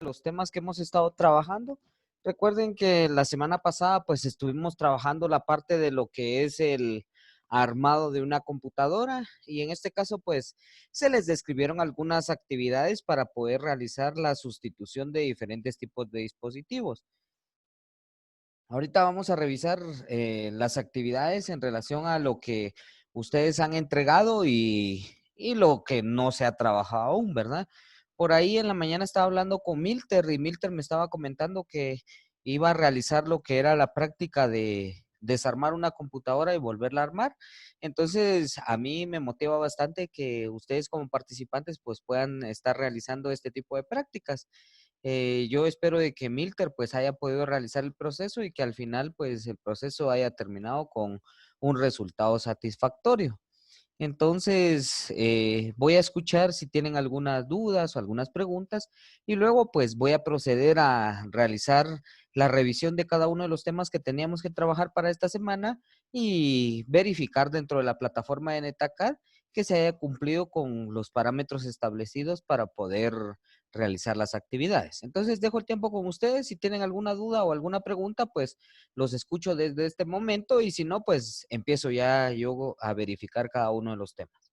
los temas que hemos estado trabajando. Recuerden que la semana pasada pues estuvimos trabajando la parte de lo que es el armado de una computadora y en este caso pues se les describieron algunas actividades para poder realizar la sustitución de diferentes tipos de dispositivos. Ahorita vamos a revisar las actividades en relación a lo que ustedes han entregado y lo que no se ha trabajado aún, ¿verdad? Por ahí en la mañana estaba hablando con Milter y Milter me estaba comentando que iba a realizar lo que era la práctica de desarmar una computadora y volverla a armar. Entonces, a mí me motiva bastante que ustedes como participantes pues puedan estar realizando este tipo de prácticas. Yo espero de que Milter pues haya podido realizar el proceso y que al final pues el proceso haya terminado con un resultado satisfactorio. Entonces, voy a escuchar si tienen algunas dudas o algunas preguntas y luego pues voy a proceder a realizar la revisión de cada uno de los temas que teníamos que trabajar para esta semana y verificar dentro de la plataforma de NetAcad que se haya cumplido con los parámetros establecidos para poder realizar las actividades. Entonces, dejo el tiempo con ustedes. Si tienen alguna duda o alguna pregunta, pues los escucho desde este momento y si no, pues empiezo ya yo a verificar cada uno de los temas.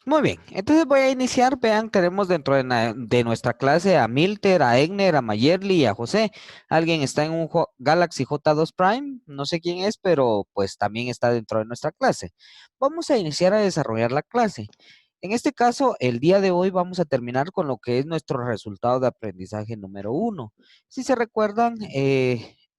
Muy bien, entonces voy a iniciar. Vean, tenemos dentro de nuestra clase a Milter, a Egner, a Mayerly y a José. Alguien está en un Galaxy J2 Prime, no sé quién es, pero pues también está dentro de nuestra clase. Vamos a iniciar a desarrollar la clase. En este caso, el día de hoy vamos a terminar con lo que es nuestro resultado de aprendizaje número uno. Si se recuerdan,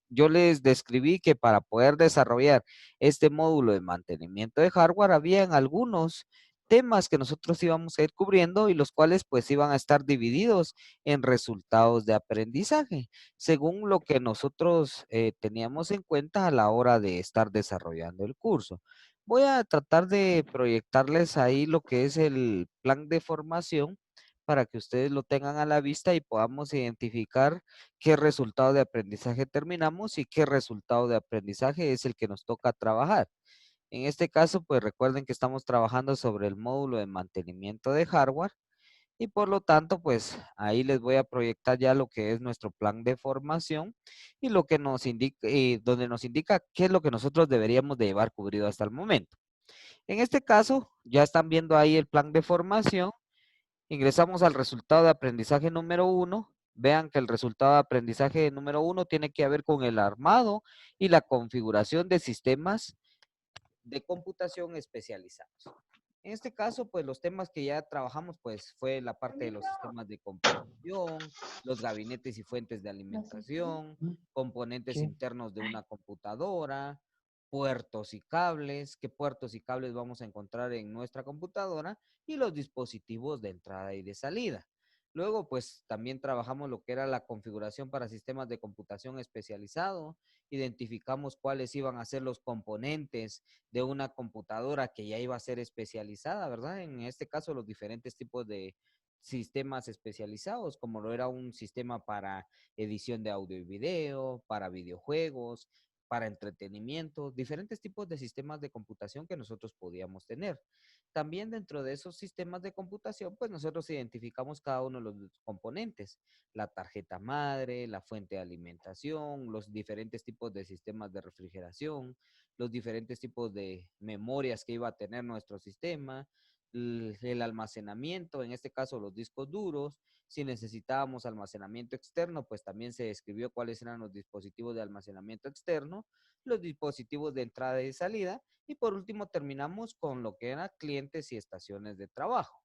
yo les describí que para poder desarrollar este módulo de mantenimiento de hardware, habían algunos temas que nosotros íbamos a ir cubriendo y los cuales pues iban a estar divididos en resultados de aprendizaje, según lo que nosotros teníamos en cuenta a la hora de estar desarrollando el curso. Voy a tratar de proyectarles ahí lo que es el plan de formación para que ustedes lo tengan a la vista y podamos identificar qué resultado de aprendizaje terminamos y qué resultado de aprendizaje es el que nos toca trabajar. En este caso, pues recuerden que estamos trabajando sobre el módulo de mantenimiento de hardware y por lo tanto, pues ahí les voy a proyectar ya lo que es nuestro plan de formación y lo que nos indica, donde nos indica qué es lo que nosotros deberíamos de llevar cubrido hasta el momento. En este caso, ya están viendo ahí el plan de formación. Ingresamos al resultado de aprendizaje número uno. Vean que el resultado de aprendizaje número uno tiene que ver con el armado y la configuración de sistemas de computación especializados. En este caso, pues los temas que ya trabajamos, pues fue la parte de los sistemas de computación, los gabinetes y fuentes de alimentación, componentes internos de una computadora, puertos y cables, qué puertos y cables vamos a encontrar en nuestra computadora y los dispositivos de entrada y de salida. Luego, pues también trabajamos lo que era la configuración para sistemas de computación especializado, identificamos cuáles iban a ser los componentes de una computadora que ya iba a ser especializada, ¿verdad? En este caso, los diferentes tipos de sistemas especializados, como lo era un sistema para edición de audio y video, para videojuegos, para entretenimiento, diferentes tipos de sistemas de computación que nosotros podíamos tener. También dentro de esos sistemas de computación, pues nosotros identificamos cada uno de los componentes, la tarjeta madre, la fuente de alimentación, los diferentes tipos de sistemas de refrigeración, los diferentes tipos de memorias que iba a tener nuestro sistema, el almacenamiento, en este caso los discos duros. Si necesitábamos almacenamiento externo, pues también se describió cuáles eran los dispositivos de almacenamiento externo, los dispositivos de entrada y salida, y por último terminamos con lo que eran clientes y estaciones de trabajo.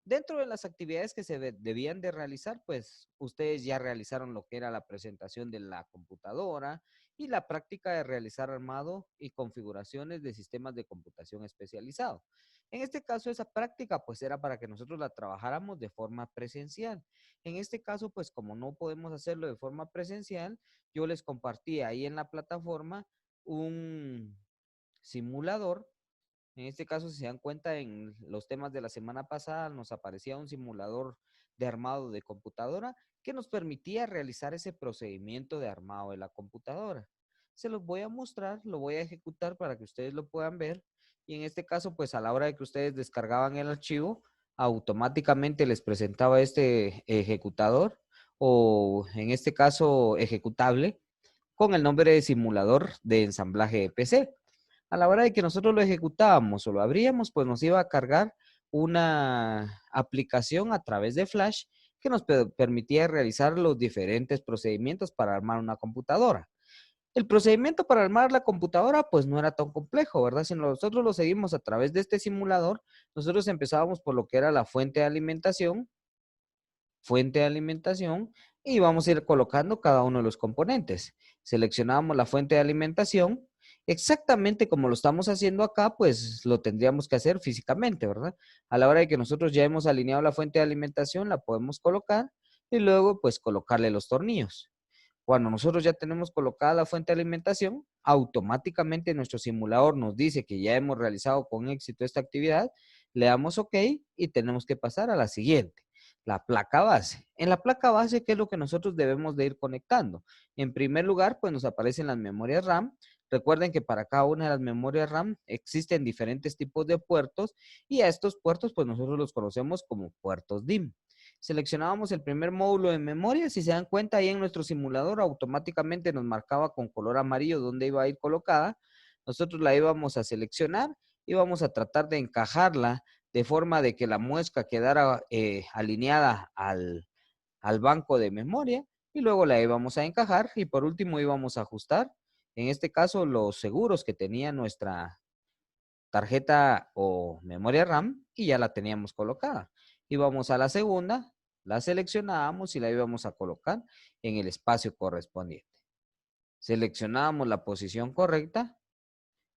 Dentro de las actividades que se debían de realizar, pues ustedes ya realizaron lo que era la presentación de la computadora y la práctica de realizar armado y configuraciones de sistemas de computación especializado. En este caso, esa práctica pues era para que nosotros la trabajáramos de forma presencial. En este caso, pues como no podemos hacerlo de forma presencial, yo les compartí ahí en la plataforma un simulador. En este caso, si se dan cuenta, en los temas de la semana pasada nos aparecía un simulador de armado de computadora que nos permitía realizar ese procedimiento de armado de la computadora. Se los voy a mostrar, lo voy a ejecutar para que ustedes lo puedan ver. Y en este caso, pues a la hora de que ustedes descargaban el archivo, automáticamente les presentaba este ejecutador o en este caso ejecutable con el nombre de simulador de ensamblaje de PC. A la hora de que nosotros lo ejecutábamos o lo abríamos, pues nos iba a cargar una aplicación a través de Flash que nos permitía realizar los diferentes procedimientos para armar una computadora. El procedimiento para armar la computadora pues no era tan complejo, ¿verdad? Si nosotros lo seguimos a través de este simulador, nosotros empezábamos por lo que era la fuente de alimentación y vamos a ir colocando cada uno de los componentes. Seleccionamos la fuente de alimentación, exactamente como lo estamos haciendo acá, pues lo tendríamos que hacer físicamente, ¿verdad? A la hora de que nosotros ya hemos alineado la fuente de alimentación, la podemos colocar y luego pues colocarle los tornillos. Cuando nosotros ya tenemos colocada la fuente de alimentación, automáticamente nuestro simulador nos dice que ya hemos realizado con éxito esta actividad, le damos OK y tenemos que pasar a la siguiente, la placa base. En la placa base, ¿qué es lo que nosotros debemos de ir conectando? En primer lugar, pues nos aparecen las memorias RAM. Recuerden que para cada una de las memorias RAM existen diferentes tipos de puertos y a estos puertos pues nosotros los conocemos como puertos DIMM. Seleccionábamos el primer módulo de memoria. Si se dan cuenta, ahí en nuestro simulador automáticamente nos marcaba con color amarillo dónde iba a ir colocada. Nosotros la íbamos a seleccionar y vamos a tratar de encajarla de forma de que la muesca quedara alineada al banco de memoria y luego la íbamos a encajar y por último íbamos a ajustar, en este caso, los seguros que tenía nuestra tarjeta o memoria RAM y ya la teníamos colocada. Íbamos a la segunda, la seleccionábamos y la íbamos a colocar en el espacio correspondiente. Seleccionábamos la posición correcta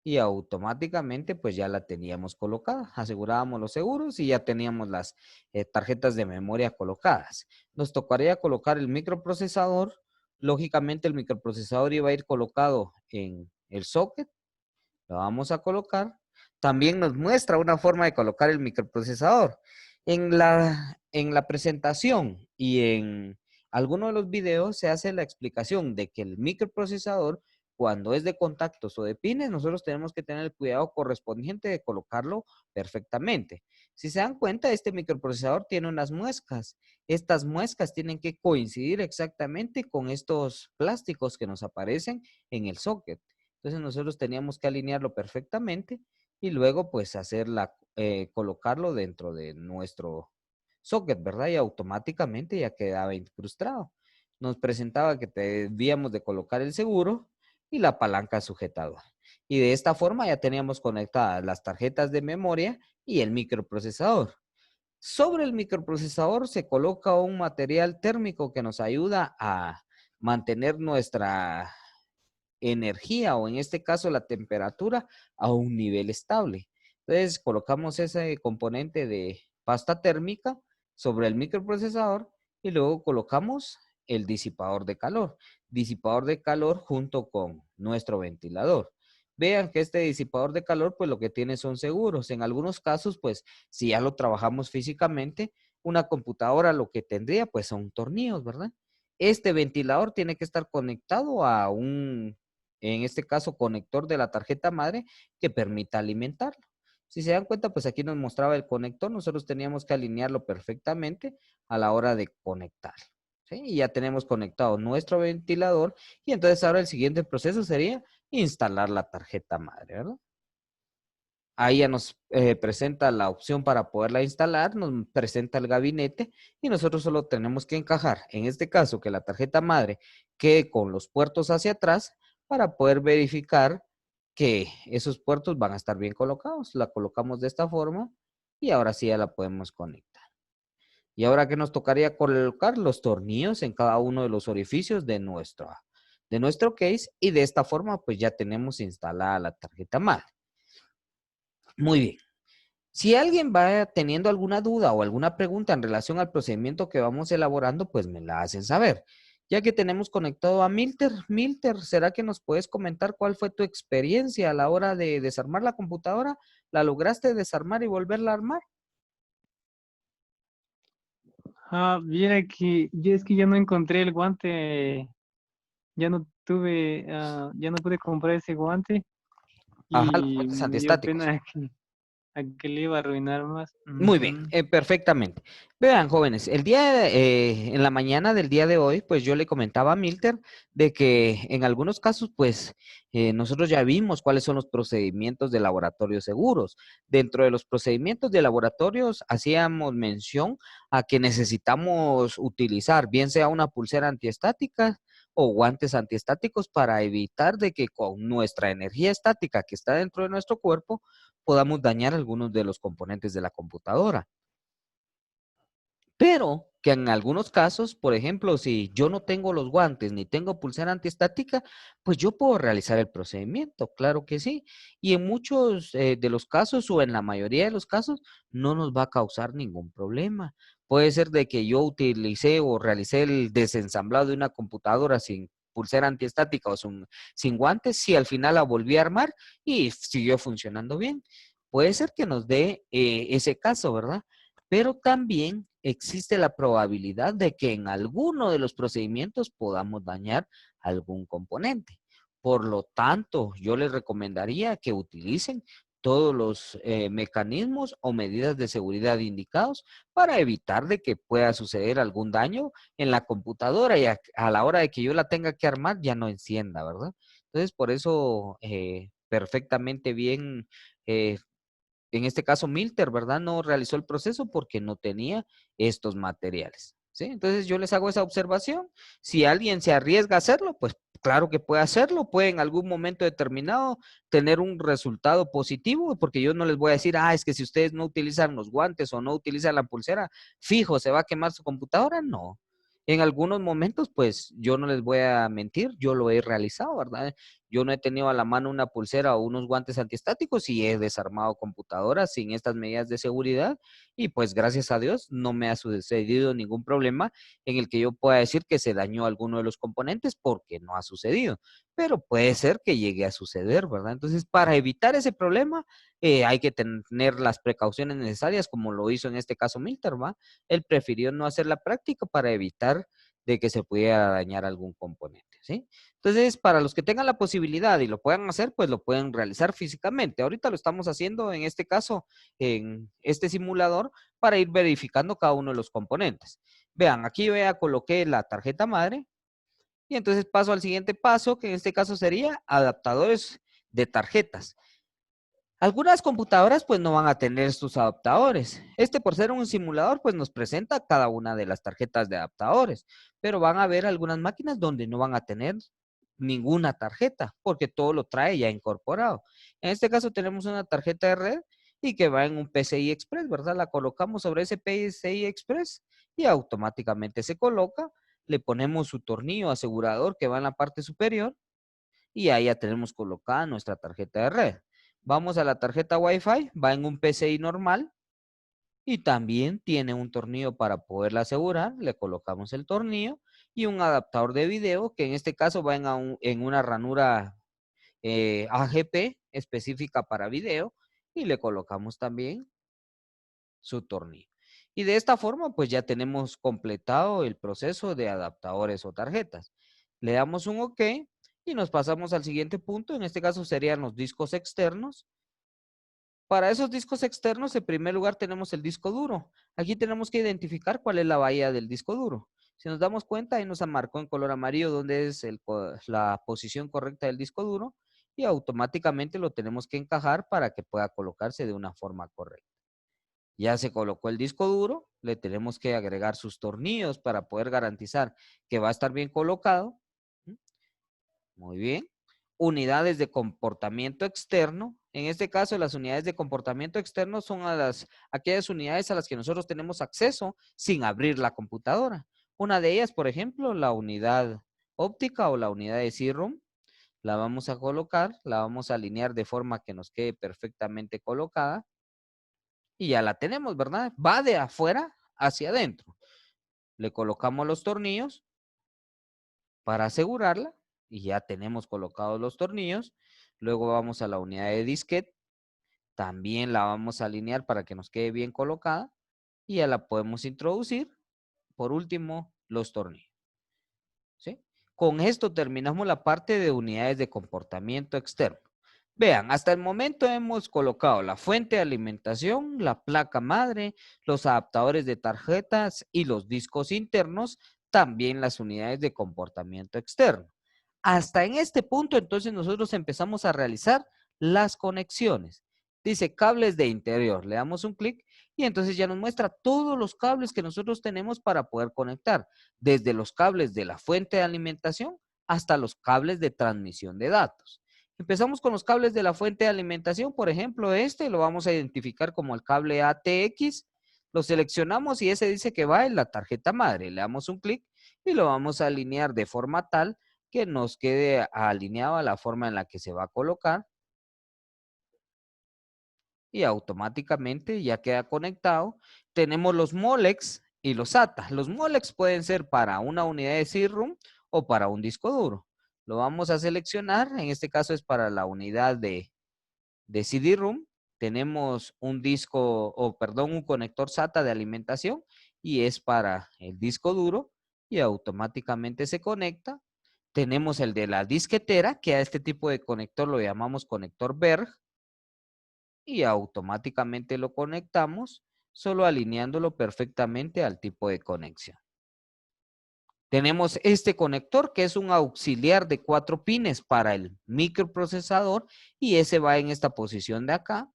y automáticamente pues ya la teníamos colocada. Asegurábamos los seguros y ya teníamos las tarjetas de memoria colocadas. Nos tocaría colocar el microprocesador. Lógicamente el microprocesador iba a ir colocado en el socket. Lo vamos a colocar. También nos muestra una forma de colocar el microprocesador. En la presentación y en alguno de los videos se hace la explicación de que el microprocesador, cuando es de contactos o de pines, nosotros tenemos que tener el cuidado correspondiente de colocarlo perfectamente. Si se dan cuenta, este microprocesador tiene unas muescas. Estas muescas tienen que coincidir exactamente con estos plásticos que nos aparecen en el socket. Entonces nosotros teníamos que alinearlo perfectamente y luego pues colocarlo dentro de nuestro socket, ¿verdad? Y automáticamente ya quedaba incrustado. Nos presentaba que debíamos de colocar el seguro y la palanca sujetadora. Y de esta forma ya teníamos conectadas las tarjetas de memoria y el microprocesador. Sobre el microprocesador se coloca un material térmico que nos ayuda a mantener nuestra energía o en este caso la temperatura a un nivel estable. Entonces colocamos ese componente de pasta térmica sobre el microprocesador y luego colocamos el disipador de calor junto con nuestro ventilador. Vean que este disipador de calor pues lo que tiene son seguros. En algunos casos pues si ya lo trabajamos físicamente, una computadora lo que tendría pues son tornillos, ¿verdad? Este ventilador tiene que estar conectado a en este caso, conector de la tarjeta madre que permita alimentarlo. Si se dan cuenta, pues aquí nos mostraba el conector, nosotros teníamos que alinearlo perfectamente a la hora de conectarlo. ¿Sí? Y ya tenemos conectado nuestro ventilador y entonces ahora el siguiente proceso sería instalar la tarjeta madre, ¿verdad? Ahí ya nos presenta la opción para poderla instalar, nos presenta el gabinete y nosotros solo tenemos que encajar, en este caso, que la tarjeta madre quede con los puertos hacia atrás para poder verificar que esos puertos van a estar bien colocados. La colocamos de esta forma y ahora sí ya la podemos conectar. Y ahora que nos tocaría colocar los tornillos en cada uno de los orificios de nuestro case y de esta forma pues ya tenemos instalada la tarjeta madre. Muy bien. Si alguien va teniendo alguna duda o alguna pregunta en relación al procedimiento que vamos elaborando, pues me la hacen saber. Ya que tenemos conectado a Milter, Milter, ¿será que nos puedes comentar cuál fue tu experiencia a la hora de desarmar la computadora? ¿La lograste desarmar y volverla a armar? Viera que yo es que ya no encontré el guante, ya no pude comprar ese guante Ajá, los y guantes me dio antiestáticos. pena a que le iba a arruinar más. Muy bien, Ujú. perfectamente. Vean, jóvenes, en la mañana del día de hoy, pues yo le comentaba a Milter de que en algunos casos, pues nosotros ya vimos cuáles son los procedimientos de laboratorios seguros. Dentro de los procedimientos de laboratorios, hacíamos mención a que necesitamos utilizar, bien sea una pulsera antiestática o guantes antiestáticos para evitar de que con nuestra energía estática que está dentro de nuestro cuerpo, podamos dañar algunos de los componentes de la computadora. Pero que en algunos casos, por ejemplo, si yo no tengo los guantes ni tengo pulsera antiestática, pues yo puedo realizar el procedimiento, claro que sí. Y en muchos de los casos o en la mayoría de los casos no nos va a causar ningún problema. Puede ser de que yo utilicé o realicé el desensamblado de una computadora sin pulsera antiestática o sin guantes, si al final la volví a armar y siguió funcionando bien. Puede ser que nos dé ese caso, ¿verdad? Pero también existe la probabilidad de que en alguno de los procedimientos podamos dañar algún componente. Por lo tanto, yo les recomendaría que utilicen todos los mecanismos o medidas de seguridad indicados para evitar de que pueda suceder algún daño en la computadora y a la hora de que yo la tenga que armar ya no encienda, ¿verdad? Entonces, por eso, perfectamente bien, eh, en este caso Milter, ¿verdad? No realizó el proceso porque no tenía estos materiales, ¿sí? Entonces yo les hago esa observación. Si alguien se arriesga a hacerlo, pues claro que puede hacerlo, puede en algún momento determinado tener un resultado positivo, porque yo no les voy a decir, es que si ustedes no utilizan los guantes o no utilizan la pulsera, fijo, se va a quemar su computadora. No. En algunos momentos, pues yo no les voy a mentir, yo lo he realizado, ¿verdad? Yo no he tenido a la mano una pulsera o unos guantes antiestáticos y he desarmado computadoras sin estas medidas de seguridad y pues gracias a Dios no me ha sucedido ningún problema en el que yo pueda decir que se dañó alguno de los componentes porque no ha sucedido, pero puede ser que llegue a suceder, ¿verdad? Entonces, para evitar ese problema, hay que tener las precauciones necesarias como lo hizo en este caso Milter, ¿va? Él prefirió no hacer la práctica para evitar de que se pudiera dañar algún componente, ¿sí? Entonces, para los que tengan la posibilidad y lo puedan hacer, pues lo pueden realizar físicamente. Ahorita lo estamos haciendo en este caso, en este simulador, para ir verificando cada uno de los componentes. Vean, aquí yo ya coloqué la tarjeta madre y entonces paso al siguiente paso, que en este caso sería adaptadores de tarjetas. Algunas computadoras pues no van a tener estos adaptadores. Este por ser un simulador pues nos presenta cada una de las tarjetas de adaptadores, pero van a haber algunas máquinas donde no van a tener ninguna tarjeta porque todo lo trae ya incorporado. En este caso tenemos una tarjeta de red y que va en un PCI Express, ¿verdad? La colocamos sobre ese PCI Express y automáticamente se coloca. Le ponemos su tornillo asegurador que va en la parte superior y ahí ya tenemos colocada nuestra tarjeta de red. Vamos a la tarjeta Wi-Fi, va en un PCI normal y también tiene un tornillo para poderla asegurar. Le colocamos el tornillo y un adaptador de video que en este caso va en una ranura AGP específica para video y le colocamos también su tornillo. Y de esta forma, pues ya tenemos completado el proceso de adaptadores o tarjetas. Le damos un OK y nos pasamos al siguiente punto. En este caso serían los discos externos. Para esos discos externos, en primer lugar tenemos el disco duro. Aquí tenemos que identificar cuál es la bahía del disco duro. Si nos damos cuenta, ahí nos marcó en color amarillo dónde es la posición correcta del disco duro y automáticamente lo tenemos que encajar para que pueda colocarse de una forma correcta. Ya se colocó el disco duro, le tenemos que agregar sus tornillos para poder garantizar que va a estar bien colocado. Muy bien. Unidades de comportamiento externo. En este caso, las unidades de comportamiento externo son aquellas unidades a las que nosotros tenemos acceso sin abrir la computadora. Una de ellas, por ejemplo, la unidad óptica o la unidad de C-ROM. La vamos a colocar, la vamos a alinear de forma que nos quede perfectamente colocada. y ya la tenemos, ¿verdad? Va de afuera hacia adentro. Le colocamos los tornillos para asegurarla y ya tenemos colocados los tornillos. Luego vamos a la unidad de disquete. También la vamos a alinear para que nos quede bien colocada y ya la podemos introducir. Por último, los tornillos. ¿Sí? Con esto terminamos la parte de unidades de comportamiento externo. Vean, hasta el momento hemos colocado la fuente de alimentación, la placa madre, los adaptadores de tarjetas y los discos internos, también las unidades de comportamiento externo. Hasta en este punto, entonces, nosotros empezamos a realizar las conexiones. Dice cables de interior. Le damos un clic y entonces ya nos muestra todos los cables que nosotros tenemos para poder conectar, desde los cables de la fuente de alimentación hasta los cables de transmisión de datos. Empezamos con los cables de la fuente de alimentación. Por ejemplo, este lo vamos a identificar como el cable ATX. Lo seleccionamos y ese dice que va en la tarjeta madre. Le damos un clic y lo vamos a alinear de forma tal que nos quede alineado a la forma en la que se va a colocar y automáticamente ya queda conectado. Tenemos los Molex y los SATA. Los Molex pueden ser para una unidad de CD-ROM o para un disco duro. Lo vamos a seleccionar, en este caso es para la unidad de CD-ROM. Tenemos un disco, o perdón, un conector SATA de alimentación y es para el disco duro y automáticamente se conecta. Tenemos el de la disquetera, que a este tipo de conector lo llamamos conector Berg y automáticamente lo conectamos, solo alineándolo perfectamente al tipo de conexión. Tenemos este conector que es un auxiliar de 4 pines para el microprocesador y ese va en esta posición de acá.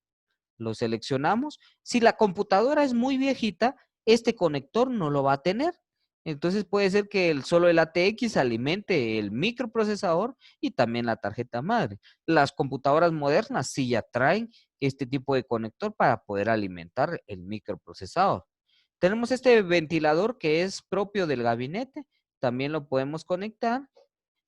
Lo seleccionamos. Si la computadora es muy viejita, este conector no lo va a tener. Entonces puede ser que solo el ATX alimente el microprocesador y también la tarjeta madre. Las computadoras modernas sí ya traen este tipo de conector para poder alimentar el microprocesador. Tenemos este ventilador que es propio del gabinete. También lo podemos conectar,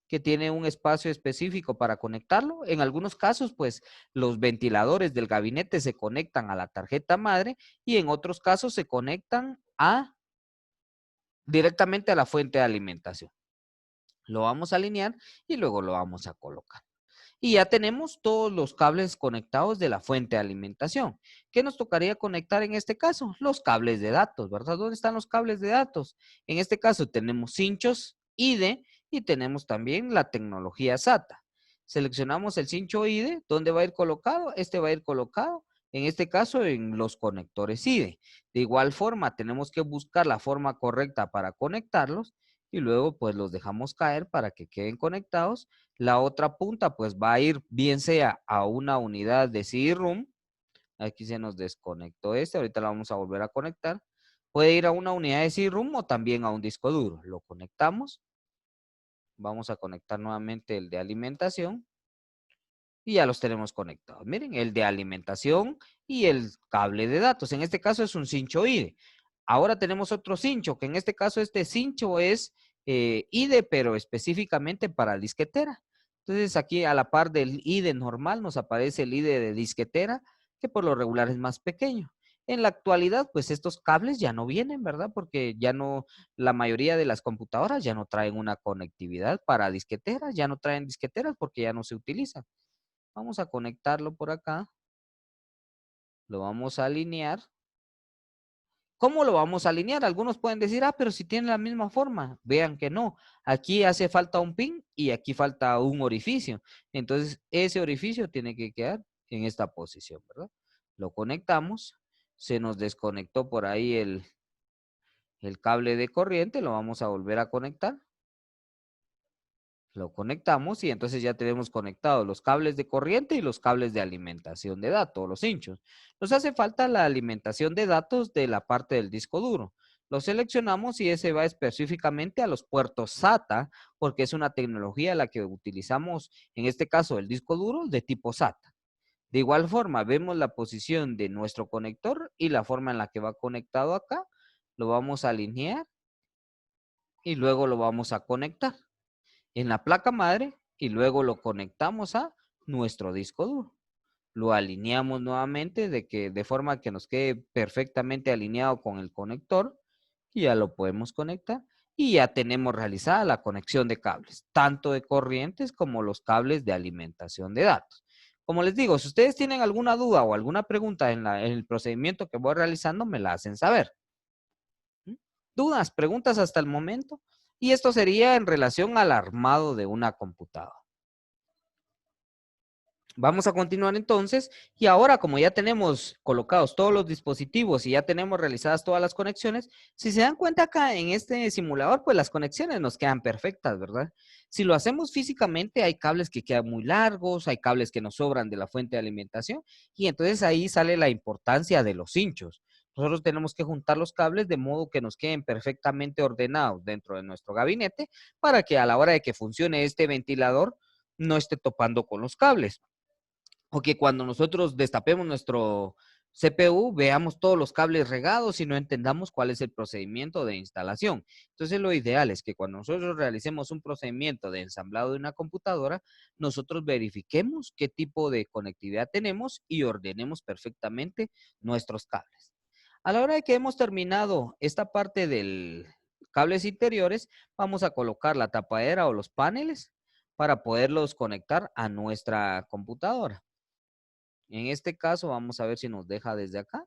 que tiene un espacio específico para conectarlo. En algunos casos, pues los ventiladores del gabinete se conectan a la tarjeta madre y en otros casos se conectan directamente a la fuente de alimentación. Lo vamos a alinear y luego lo vamos a colocar. Y ya tenemos todos los cables conectados de la fuente de alimentación. ¿Qué nos tocaría conectar en este caso? Los cables de datos, ¿verdad? ¿Dónde están los cables de datos? En este caso tenemos cinchos IDE y tenemos también la tecnología SATA. Seleccionamos el cincho IDE. ¿Dónde va a ir colocado? Este va a ir colocado, en este caso, en los conectores IDE. De igual forma, tenemos que buscar la forma correcta para conectarlos y luego pues los dejamos caer para que queden conectados. La otra punta pues va a ir bien sea a una unidad de CD-ROM. Aquí se nos desconectó ahorita la vamos a volver a conectar. Puede ir a una unidad de CD-ROM o también a un disco duro. Lo conectamos. Vamos a conectar nuevamente el de alimentación y ya los tenemos conectados. Miren, el de alimentación y el cable de datos. En este caso es un cincho IDE. Ahora tenemos otro cincho, que en este caso este cincho es IDE, pero específicamente para disquetera. Entonces aquí a la par del IDE normal nos aparece el IDE de disquetera, que por lo regular es más pequeño. En la actualidad, pues estos cables ya no vienen, ¿verdad? Porque ya no, la mayoría de las computadoras ya no traen una conectividad para disqueteras, ya no traen disqueteras porque ya no se utilizan. Vamos a conectarlo por acá. Lo vamos a alinear. ¿Cómo lo vamos a alinear? Algunos pueden decir, pero si tiene la misma forma. Vean que no. Aquí hace falta un pin y aquí falta un orificio. Entonces, ese orificio tiene que quedar en esta posición, ¿verdad? Lo conectamos. Se nos desconectó por ahí el cable de corriente. Lo vamos a volver a conectar. Lo conectamos y entonces ya tenemos conectados los cables de corriente y los cables de alimentación de datos, los hinchos. Nos hace falta la alimentación de datos de la parte del disco duro. Lo seleccionamos y ese va específicamente a los puertos SATA, porque es una tecnología la que utilizamos, en este caso el disco duro, de tipo SATA. De igual forma, vemos la posición de nuestro conector y la forma en la que va conectado acá. Lo vamos a alinear y luego lo vamos a conectar en la placa madre y luego lo conectamos a nuestro disco duro. lo alineamos nuevamente de forma que nos quede perfectamente alineado con el conector y ya lo podemos conectar y ya tenemos realizada la conexión de cables, tanto de corrientes como los cables de alimentación de datos. Como les digo, si ustedes tienen alguna duda o alguna pregunta en el procedimiento que voy realizando, me la hacen saber. ¿Dudas, preguntas hasta el momento? Y esto sería en relación al armado de una computadora. Vamos a continuar entonces y ahora como ya tenemos colocados todos los dispositivos y ya tenemos realizadas todas las conexiones, si se dan cuenta acá en este simulador, pues las conexiones nos quedan perfectas, ¿verdad? Si lo hacemos físicamente, hay cables que quedan muy largos, hay cables que nos sobran de la fuente de alimentación y entonces ahí sale la importancia de los hinchos. Nosotros tenemos que juntar los cables de modo que nos queden perfectamente ordenados dentro de nuestro gabinete para que a la hora de que funcione este ventilador no esté topando con los cables. O que cuando nosotros destapemos nuestro CPU, veamos todos los cables regados y no entendamos cuál es el procedimiento de instalación. Entonces, lo ideal es que cuando nosotros realicemos un procedimiento de ensamblado de una computadora, nosotros verifiquemos qué tipo de conectividad tenemos y ordenemos perfectamente nuestros cables. A la hora de que hemos terminado esta parte del cables interiores, vamos a colocar la tapadera o los paneles para poderlos conectar a nuestra computadora. En este caso, vamos a ver si nos deja desde acá.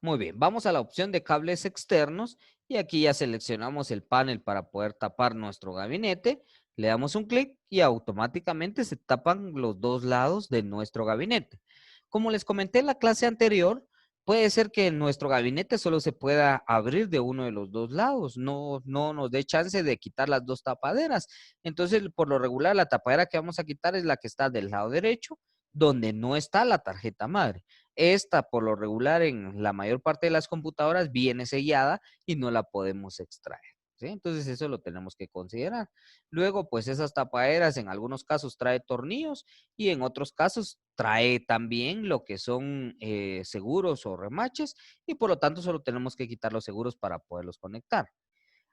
Muy bien, vamos a la opción de cables externos y aquí ya seleccionamos el panel para poder tapar nuestro gabinete. Le damos un clic y automáticamente se tapan los dos lados de nuestro gabinete. Como les comenté en la clase anterior, puede ser que nuestro gabinete solo se pueda abrir de uno de los dos lados, no nos dé chance de quitar las dos tapaderas. Entonces, por lo regular, la tapadera que vamos a quitar es la que está del lado derecho, donde no está la tarjeta madre. Esta, por lo regular, en la mayor parte de las computadoras viene sellada y no la podemos extraer. ¿Sí? Entonces eso lo tenemos que considerar. Luego, pues esas tapaderas en algunos casos trae tornillos y en otros casos trae también lo que son seguros o remaches y por lo tanto solo tenemos que quitar los seguros para poderlos conectar.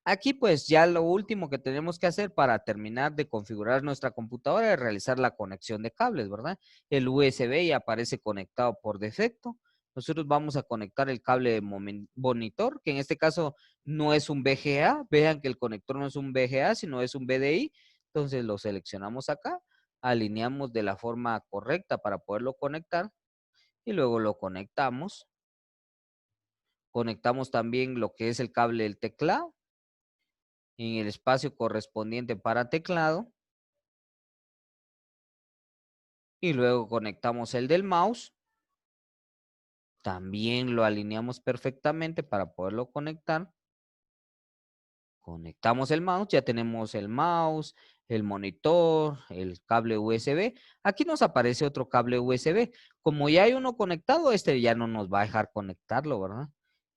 Aquí pues ya lo último que tenemos que hacer para terminar de configurar nuestra computadora es realizar la conexión de cables, ¿verdad? El USB ya aparece conectado por defecto. Nosotros vamos a conectar el cable de monitor, que en este caso no es un VGA. Vean que el conector no es un VGA, sino es un BDI. Entonces lo seleccionamos acá, alineamos de la forma correcta para poderlo conectar y luego lo conectamos. Conectamos también lo que es el cable del teclado en el espacio correspondiente para teclado y luego conectamos el del mouse. También lo alineamos perfectamente para poderlo conectar. Conectamos el mouse, ya tenemos el mouse, el monitor, el cable USB. Aquí nos aparece otro cable USB. Como ya hay uno conectado, este ya no nos va a dejar conectarlo, ¿verdad?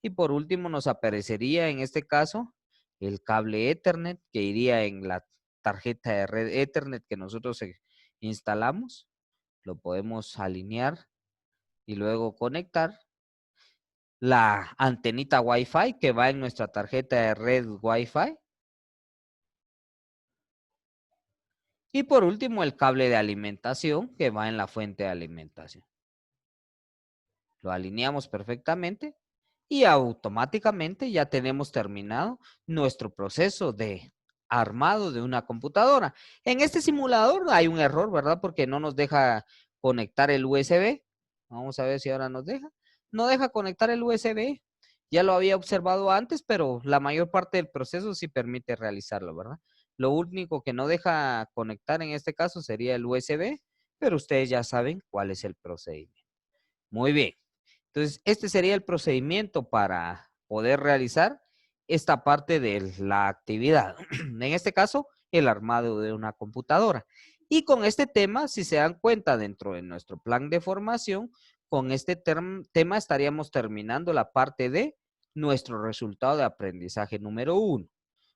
Y por último nos aparecería en este caso el cable Ethernet que iría en la tarjeta de red Ethernet que nosotros instalamos. Lo podemos alinear y luego conectar. La antenita Wi-Fi que va en nuestra tarjeta de red Wi-Fi. Y por último, el cable de alimentación que va en la fuente de alimentación. Lo alineamos perfectamente y automáticamente ya tenemos terminado nuestro proceso de armado de una computadora. En este simulador hay un error, ¿verdad? Porque no nos deja conectar el USB. Vamos a ver si ahora nos deja. No deja conectar el USB. Ya lo había observado antes, pero la mayor parte del proceso sí permite realizarlo, ¿verdad? Lo único que no deja conectar en este caso sería el USB, pero ustedes ya saben cuál es el procedimiento. Muy bien. Entonces, este sería el procedimiento para poder realizar esta parte de la actividad. En este caso, el armado de una computadora. Y con este tema, si se dan cuenta dentro de nuestro plan de formación, con este tema estaríamos terminando la parte de nuestro resultado de aprendizaje número 1.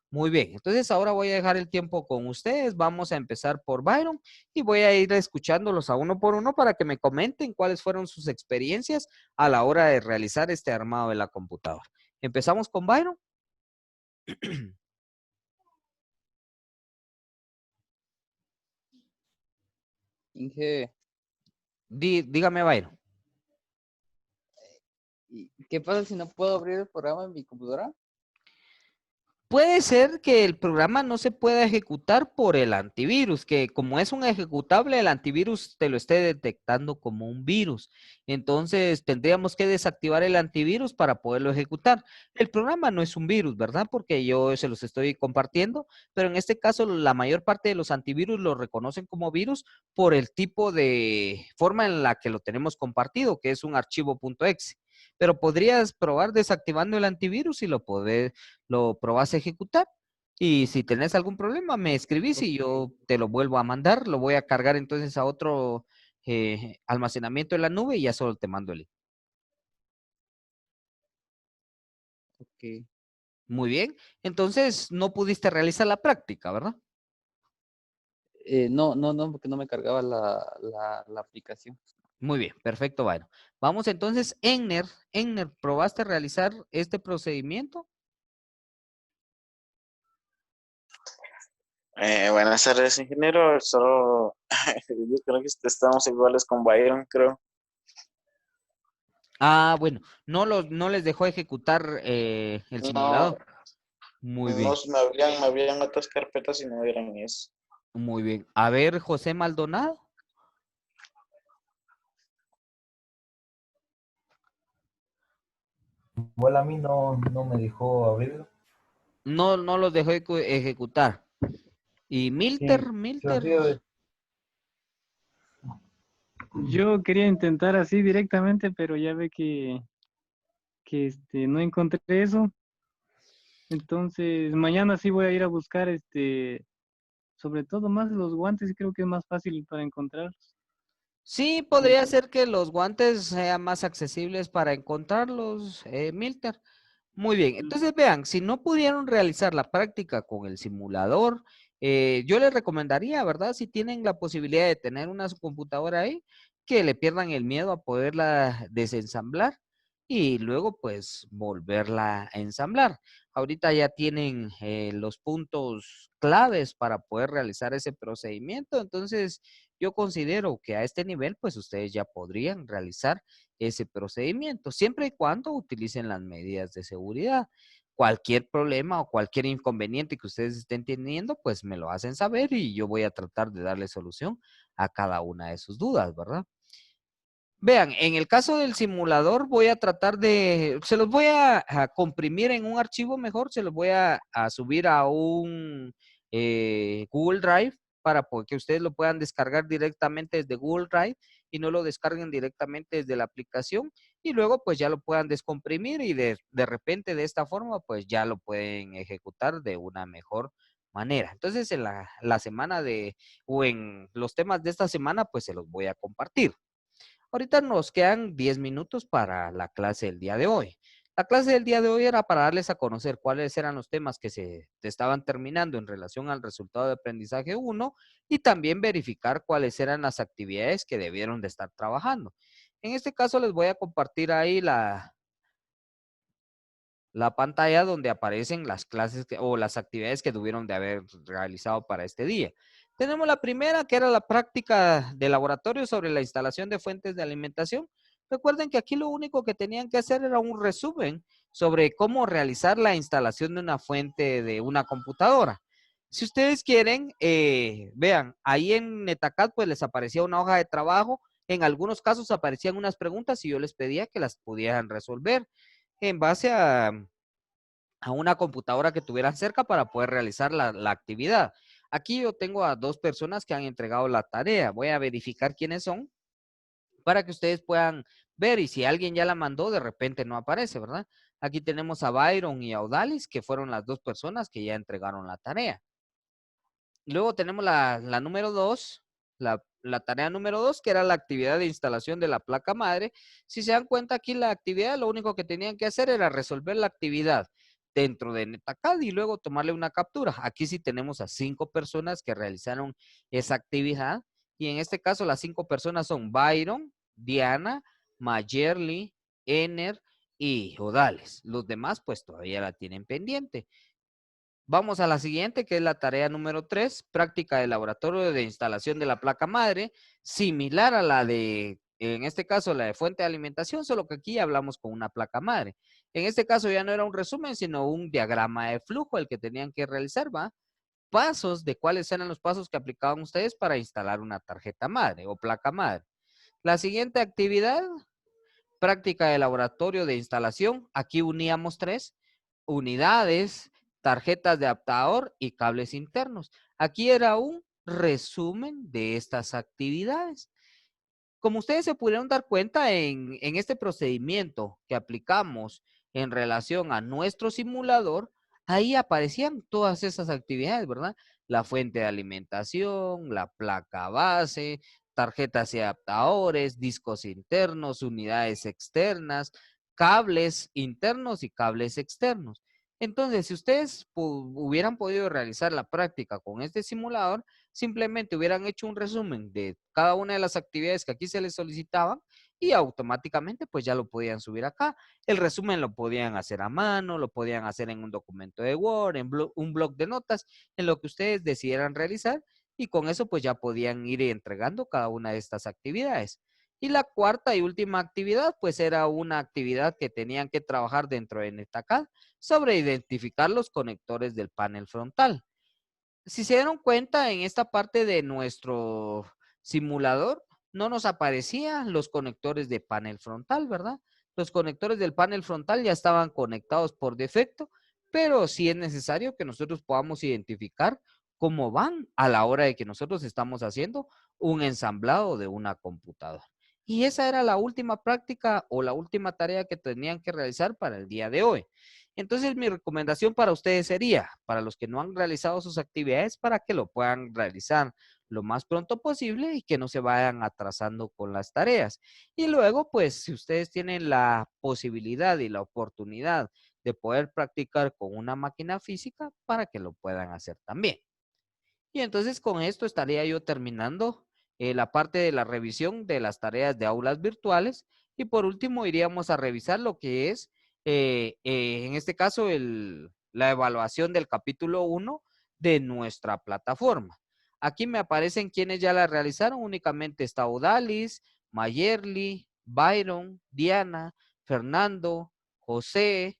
Muy bien, entonces ahora voy a dejar el tiempo con ustedes. Vamos a empezar por Byron y voy a ir escuchándolos a uno por uno para que me comenten cuáles fueron sus experiencias a la hora de realizar este armado de la computadora. Empezamos con Byron. Inge, Dígame, Byron. ¿y qué pasa si no puedo abrir el programa en mi computadora? Puede ser que el programa no se pueda ejecutar por el antivirus, que como es un ejecutable, el antivirus te lo esté detectando como un virus. Entonces tendríamos que desactivar el antivirus para poderlo ejecutar. El programa no es un virus, ¿verdad? Porque yo se los estoy compartiendo, pero en este caso la mayor parte de los antivirus lo reconocen como virus por el tipo de forma en la que lo tenemos compartido, que es un archivo .exe. Pero podrías probar desactivando el antivirus y lo probás a ejecutar. Y si tenés algún problema, me escribís y yo te lo vuelvo a mandar. Lo voy a cargar entonces a otro almacenamiento en la nube y ya solo te mando el link. Ok. Muy bien. Entonces, no pudiste realizar la práctica, ¿verdad? No, porque no me cargaba la aplicación. Muy bien, perfecto, bueno. Vamos entonces, Enner, ¿probaste realizar este procedimiento? Buenas tardes, ingeniero. Solo yo creo que estamos iguales con Byron, creo. Ah, bueno, no les dejó ejecutar el No, simulador. Muy no bien, me abrían otras carpetas y no eran eso. muy bien. A ver, José Maldonado. Igual a mí no me dejó abrirlo. No los dejó ejecutar. Y Sí, Milter. sí, Yo quería intentar así directamente, pero ya ve que no encontré eso. Entonces, mañana sí voy a ir a buscar sobre todo más los guantes, creo que es más fácil para encontrarlos. Sí, podría ser que los guantes sean más accesibles para encontrarlos, Milter. Muy bien, entonces vean, si no pudieron realizar la práctica con el simulador, yo les recomendaría, ¿verdad? Si tienen la posibilidad de tener una computadora ahí, que le pierdan el miedo a poderla desensamblar y luego pues volverla a ensamblar. Ahorita ya tienen los puntos claves para poder realizar ese procedimiento, entonces yo considero que a este nivel pues ustedes ya podrían realizar ese procedimiento, siempre y cuando utilicen las medidas de seguridad. Cualquier problema o cualquier inconveniente que ustedes estén teniendo, pues me lo hacen saber y yo voy a tratar de darle solución a cada una de sus dudas, ¿verdad? Vean, en el caso del simulador voy a tratar se los voy a comprimir en un archivo mejor, se los voy a subir a un Google Drive para que ustedes lo puedan descargar directamente desde Google Drive y no lo descarguen directamente desde la aplicación y luego pues ya lo puedan descomprimir y de repente de esta forma pues ya lo pueden ejecutar de una mejor manera. Entonces en la semana o en los temas de esta semana pues se los voy a compartir. Ahorita nos quedan 10 minutos para la clase del día de hoy. La clase del día de hoy era para darles a conocer cuáles eran los temas que se estaban terminando en relación al resultado de aprendizaje 1 y también verificar cuáles eran las actividades que debieron de estar trabajando. En este caso les voy a compartir ahí la pantalla donde aparecen las clases o las actividades que tuvieron de haber realizado para este día. Tenemos la primera, que era la práctica de laboratorio sobre la instalación de fuentes de alimentación. Recuerden que aquí lo único que tenían que hacer era un resumen sobre cómo realizar la instalación de una fuente de una computadora. Si ustedes quieren, vean, ahí en Netacad pues les aparecía una hoja de trabajo. En algunos casos aparecían unas preguntas y yo les pedía que las pudieran resolver en base a una computadora que tuvieran cerca para poder realizar la actividad. Aquí yo tengo a 2 personas que han entregado la tarea. Voy a verificar quiénes son para que ustedes puedan ver y si alguien ya la mandó, de repente no aparece, ¿verdad? Aquí tenemos a Byron y a Odalis, que fueron las 2 personas que ya entregaron la tarea. Luego tenemos la número 2, la tarea número 2, que era la actividad de instalación de la placa madre. Si se dan cuenta aquí la actividad, lo único que tenían que hacer era resolver la actividad dentro de Netacad y luego tomarle una captura. Aquí sí tenemos a 5 personas que realizaron esa actividad y en este caso las 5 personas son Byron, Diana, Mayerly, Ener y Odales. Los demás pues todavía la tienen pendiente. Vamos a la siguiente, que es la tarea número 3, práctica de laboratorio de instalación de la placa madre, similar a la de, en este caso, la de fuente de alimentación, solo que aquí hablamos con una placa madre. En este caso ya no era un resumen, sino un diagrama de flujo el que tenían que realizar, ¿va? Pasos de cuáles eran los pasos que aplicaban ustedes para instalar una tarjeta madre o placa madre. La siguiente actividad, práctica de laboratorio de instalación. Aquí uníamos 3 unidades, tarjetas de adaptador y cables internos. Aquí era un resumen de estas actividades. Como ustedes se pudieron dar cuenta en este procedimiento que aplicamos en relación a nuestro simulador, ahí aparecían todas esas actividades, ¿verdad? La fuente de alimentación, la placa base, tarjetas y adaptadores, discos internos, unidades externas, cables internos y cables externos. Entonces, si ustedes hubieran podido realizar la práctica con este simulador, simplemente hubieran hecho un resumen de cada una de las actividades que aquí se les solicitaban y automáticamente pues ya lo podían subir acá. El resumen lo podían hacer a mano, lo podían hacer en un documento de Word, en un blog de notas, en lo que ustedes decidieran realizar y con eso pues ya podían ir entregando cada una de estas actividades. Y la cuarta y última actividad pues era una actividad que tenían que trabajar dentro de NetACAD sobre identificar los conectores del panel frontal. Si se dieron cuenta, en esta parte de nuestro simulador no nos aparecían los conectores de panel frontal, ¿verdad? Los conectores del panel frontal ya estaban conectados por defecto, pero sí es necesario que nosotros podamos identificar cómo van a la hora de que nosotros estamos haciendo un ensamblado de una computadora. Y esa era la última práctica o la última tarea que tenían que realizar para el día de hoy. Entonces, mi recomendación para ustedes sería, para los que no han realizado sus actividades, para que lo puedan realizar lo más pronto posible y que no se vayan atrasando con las tareas. Y luego, pues, si ustedes tienen la posibilidad y la oportunidad de poder practicar con una máquina física, para que lo puedan hacer también. Y entonces con esto estaría yo terminando la parte de la revisión de las tareas de aulas virtuales. Y por último iríamos a revisar lo que es, en este caso, la evaluación del capítulo 1 de nuestra plataforma. Aquí me aparecen quienes ya la realizaron. Únicamente está Odalis, Mayerly, Byron, Diana, Fernando, José,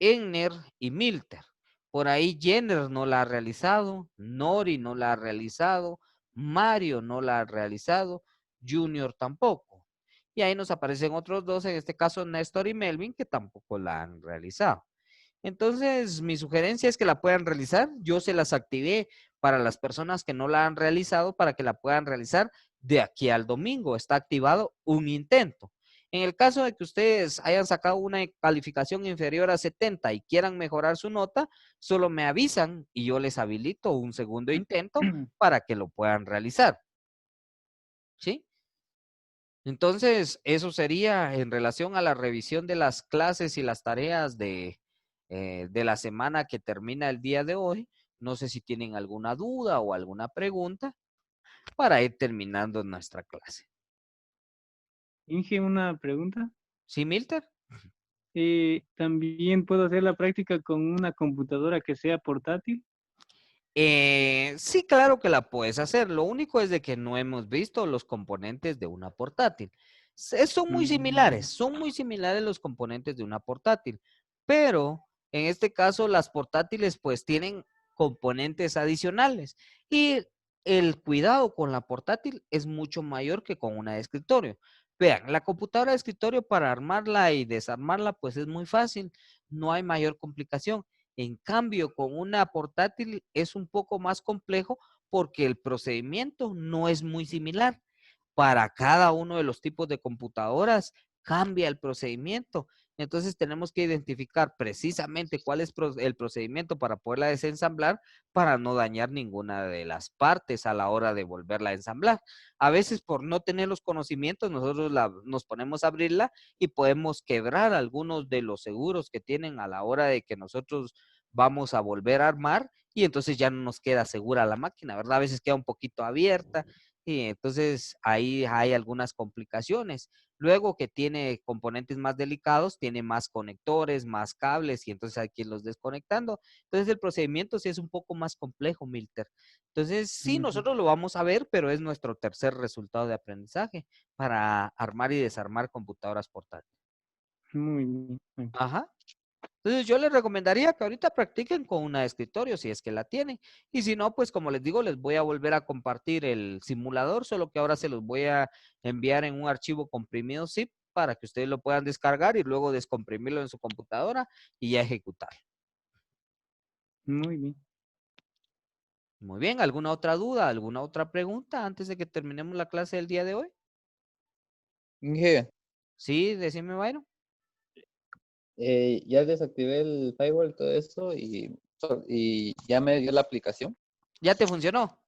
Egner y Milter. Por ahí Jenner no la ha realizado, Nori no la ha realizado, Mario no la ha realizado, Junior tampoco. Y ahí nos aparecen otros dos, en este caso Néstor y Melvin, que tampoco la han realizado. Entonces, mi sugerencia es que la puedan realizar. Yo se las activé para las personas que no la han realizado para que la puedan realizar de aquí al domingo. Está activado un intento. En el caso de que ustedes hayan sacado una calificación inferior a 70 y quieran mejorar su nota, solo me avisan y yo les habilito un segundo intento para que lo puedan realizar. ¿Sí? Entonces, eso sería en relación a la revisión de las clases y las tareas de la semana que termina el día de hoy. No sé si tienen alguna duda o alguna pregunta para ir terminando nuestra clase. Inge, una pregunta. ¿Sí, Milter? ¿También puedo hacer la práctica con una computadora que sea portátil? Sí, claro que la puedes hacer. Lo único es de que no hemos visto los componentes de una portátil. Son muy similares los componentes de una portátil, pero en este caso las portátiles pues tienen componentes adicionales y el cuidado con la portátil es mucho mayor que con una de escritorio. Vean, la computadora de escritorio para armarla y desarmarla pues es muy fácil, no hay mayor complicación. En cambio, con una portátil es un poco más complejo porque el procedimiento no es muy similar. Para cada uno de los tipos de computadoras cambia el procedimiento. Entonces tenemos que identificar precisamente cuál es el procedimiento para poderla desensamblar para no dañar ninguna de las partes a la hora de volverla a ensamblar. A veces por no tener los conocimientos nosotros nos ponemos a abrirla y podemos quebrar algunos de los seguros que tienen a la hora de que nosotros vamos a volver a armar y entonces ya no nos queda segura la máquina, ¿verdad? A veces queda un poquito abierta y entonces ahí hay algunas complicaciones. Luego que tiene componentes más delicados, tiene más conectores, más cables y entonces hay que irlos desconectando. Entonces el procedimiento sí es un poco más complejo, Milter. Entonces sí, Ujú. nosotros lo vamos a ver, pero es nuestro tercer resultado de aprendizaje para armar y desarmar computadoras portátiles. Muy bien. Ajá. Entonces yo les recomendaría que ahorita practiquen con una de escritorio si es que la tienen. Y si no, pues como les digo, les voy a volver a compartir el simulador, solo que ahora se los voy a enviar en un archivo comprimido zip para que ustedes lo puedan descargar y luego descomprimirlo en su computadora y ya ejecutar. Muy bien. Muy bien, ¿alguna otra duda, alguna otra pregunta antes de que terminemos la clase del día de hoy? Inge, Sí, decime, Byron. ya desactivé el firewall, todo eso, y ya me dio la aplicación. ¿Ya te funcionó?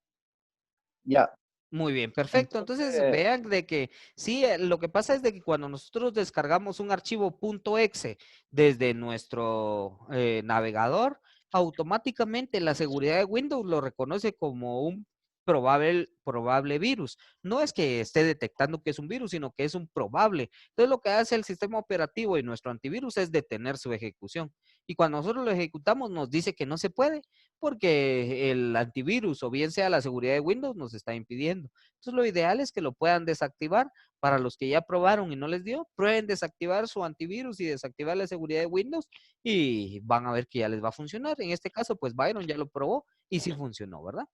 Ya. Muy bien, perfecto. Entonces Entonces, vean de que sí, lo que pasa es de que cuando nosotros descargamos un archivo .exe desde nuestro navegador, automáticamente la seguridad de Windows lo reconoce como un probable virus. No es que esté detectando que es un virus, sino que es un probable. Entonces lo que hace el sistema operativo y nuestro antivirus es detener su ejecución. Y cuando nosotros lo ejecutamos nos dice que no se puede porque el antivirus o bien sea la seguridad de Windows nos está impidiendo. Entonces lo ideal es que lo puedan desactivar. Para los que ya probaron y no les dio, prueben desactivar su antivirus y desactivar la seguridad de Windows y van a ver que ya les va a funcionar. En este caso, pues Byron ya lo probó y sí funcionó, ¿verdad?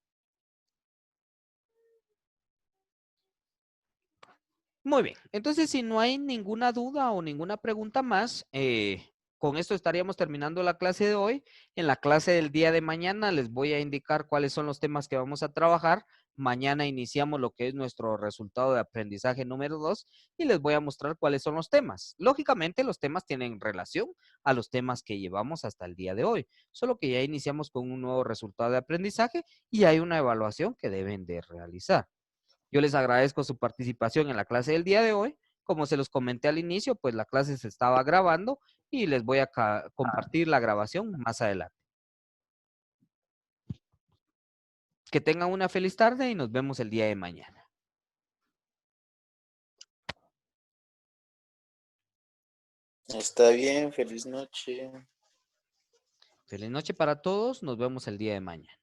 Muy bien, entonces si no hay ninguna duda o ninguna pregunta más, con esto estaríamos terminando la clase de hoy. En la clase del día de mañana les voy a indicar cuáles son los temas que vamos a trabajar. Mañana iniciamos lo que es nuestro resultado de aprendizaje número 2 y les voy a mostrar cuáles son los temas. Lógicamente los temas tienen relación a los temas que llevamos hasta el día de hoy, solo que ya iniciamos con un nuevo resultado de aprendizaje y hay una evaluación que deben de realizar. Yo les agradezco su participación en la clase del día de hoy. Como se los comenté al inicio, pues la clase se estaba grabando y les voy a compartir la grabación más adelante. Que tengan una feliz tarde y nos vemos el día de mañana. Está bien, feliz noche. Feliz noche para todos, nos vemos el día de mañana.